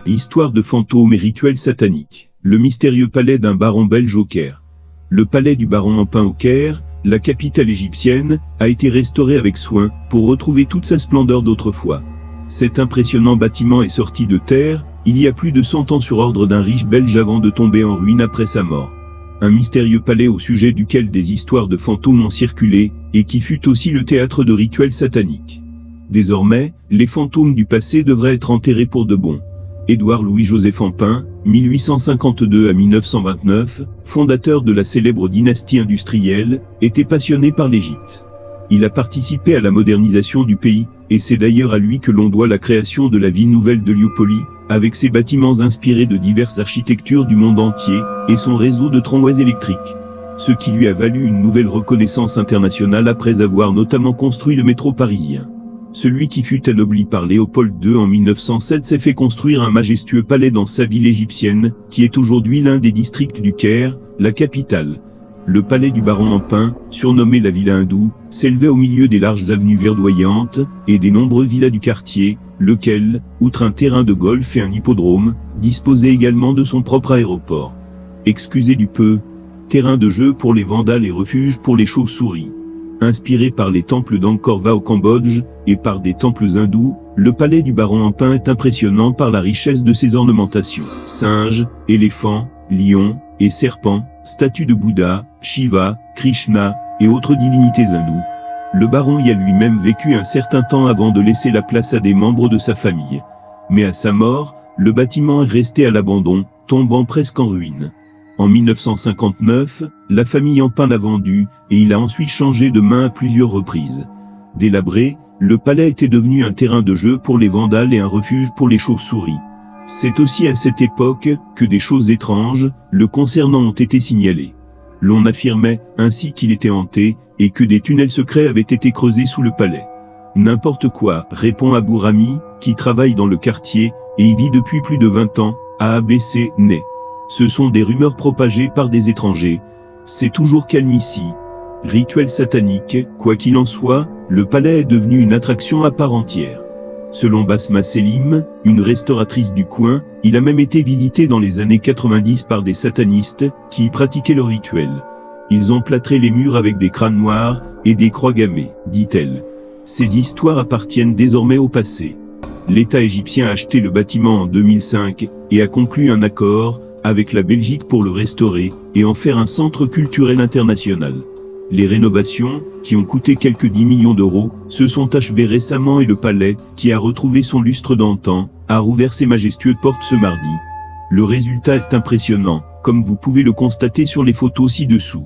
Histoire de fantômes et rituels sataniques. Le mystérieux palais d'un baron belge au Caire. Le palais du baron Empin au Caire, la capitale égyptienne, a été restauré avec soin pour retrouver toute sa splendeur d'autrefois. Cet impressionnant bâtiment est sorti de terre il y a plus de 100 ans sur ordre d'un riche belge avant de tomber en ruine après sa mort. Un mystérieux palais au sujet duquel des histoires de fantômes ont circulé et qui fut aussi le théâtre de rituels sataniques. Désormais, les fantômes du passé devraient être enterrés pour de bon. Édouard Louis-Joseph Empin, 1852 à 1929, fondateur de la célèbre dynastie industrielle, était passionné par l'Égypte. Il a participé à la modernisation du pays, et c'est d'ailleurs à lui que l'on doit la création de la ville nouvelle de Lyopolis, avec ses bâtiments inspirés de diverses architectures du monde entier, et son réseau de tramways électriques. Ce qui lui a valu une nouvelle reconnaissance internationale après avoir notamment construit le métro parisien. Celui qui fut anobli par Léopold II en 1907 s'est fait construire un majestueux palais dans sa ville égyptienne, qui est aujourd'hui l'un des districts du Caire, la capitale. Le palais du baron Empin, surnommé la Villa hindoue, s'élevait au milieu des larges avenues verdoyantes, et des nombreux villas du quartier, lequel, outre un terrain de golf et un hippodrome, disposait également de son propre aéroport. Excusez du peu, terrain de jeu pour les vandales et refuge pour les chauves-souris. Inspiré par les temples d'Angkor Wat au Cambodge, et par des temples hindous, le palais du baron Empin est impressionnant par la richesse de ses ornementations. Singes, éléphants, lions, et serpents, statues de Bouddha, Shiva, Krishna, et autres divinités hindoues. Le baron y a lui-même vécu un certain temps avant de laisser la place à des membres de sa famille. Mais à sa mort, le bâtiment est resté à l'abandon, tombant presque en ruine. En 1959, la famille Empin l'a vendu, et il a ensuite changé de main à plusieurs reprises. Délabré, le palais était devenu un terrain de jeu pour les vandales et un refuge pour les chauves-souris. C'est aussi à cette époque que des choses étranges le concernant ont été signalées. L'on affirmait ainsi qu'il était hanté, et que des tunnels secrets avaient été creusés sous le palais. N'importe quoi, répond Abou Rami, qui travaille dans le quartier, et y vit depuis plus de 20 ans, à ABC, né. Ce sont des rumeurs propagées par des étrangers. C'est toujours calme ici. Rituel satanique, quoi qu'il en soit, le palais est devenu une attraction à part entière. Selon Basma Selim, une restauratrice du coin, il a même été visité dans les années 90 par des satanistes qui y pratiquaient le rituel. Ils ont plâtré les murs avec des crânes noirs et des croix gammées, dit-elle. Ces histoires appartiennent désormais au passé. L'État égyptien a acheté le bâtiment en 2005 et a conclu un accord avec la Belgique pour le restaurer et en faire un centre culturel international. Les rénovations, qui ont coûté quelques 10 millions d'euros, se sont achevées récemment et le palais, qui a retrouvé son lustre d'antan, a rouvert ses majestueuses portes ce mardi. Le résultat est impressionnant, comme vous pouvez le constater sur les photos ci-dessous.